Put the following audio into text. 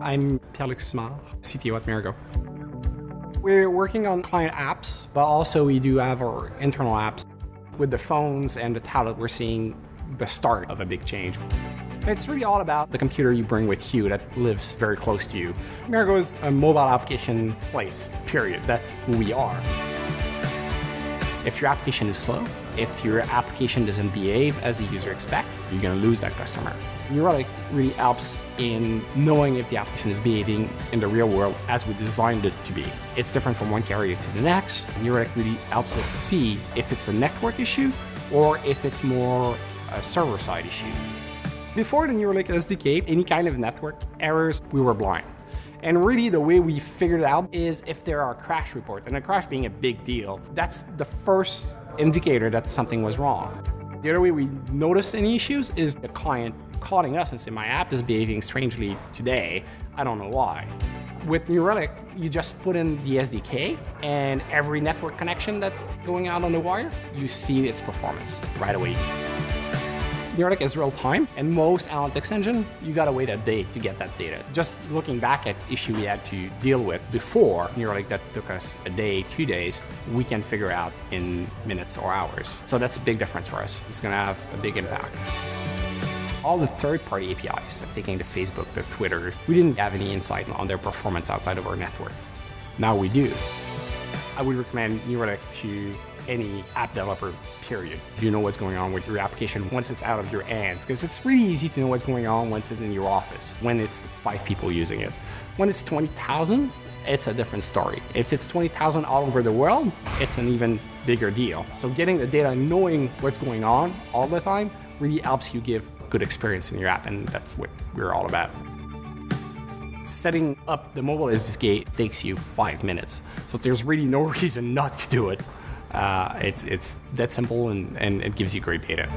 I'm Pierre-Luc Simard, CTO at Mirego. We're working on client apps, but also we do have our internal apps. With the phones and the tablet, we're seeing the start of a big change. It's really all about the computer you bring with you that lives very close to you. Mirego is a mobile application place, period. That's who we are. If your application is slow, if your application doesn't behave as the user expects, you're going to lose that customer. Relic really helps in knowing if the application is behaving in the real world as we designed it to be. It's different from one carrier to the next. Relic really helps us see if it's a network issue or if it's more a server-side issue. Before the Relic SDK, any kind of network errors, we were blind. And really the way we figured it out is if there are crash reports, and a crash being a big deal, that's the first indicator that something was wrong. The other way we notice any issues is the client calling us and saying, my app is behaving strangely today, I don't know why. With Relic, you just put in the SDK and every network connection that's going out on the wire, you see its performance right away. Relic is real time, and most analytics engine, you gotta wait a day to get that data. Just looking back at issue we had to deal with before Relic that took us a day, 2 days, we can figure out in minutes or hours. So that's a big difference for us. It's gonna have a big impact. All the third-party APIs, like taking the Facebook, the Twitter, we didn't have any insight on their performance outside of our network. Now we do. I would recommend Relic to any app developer, period. You know what's going on with your application once it's out of your hands, because it's really easy to know what's going on once it's in your office, when it's 5 people using it. When it's 20,000, it's a different story. If it's 20,000 all over the world, it's an even bigger deal. So getting the data, knowing what's going on all the time, really helps you give good experience in your app, and that's what we're all about. Setting up the mobile SDK takes you 5 minutes, so there's really no reason not to do it. It's that simple, and it gives you great data.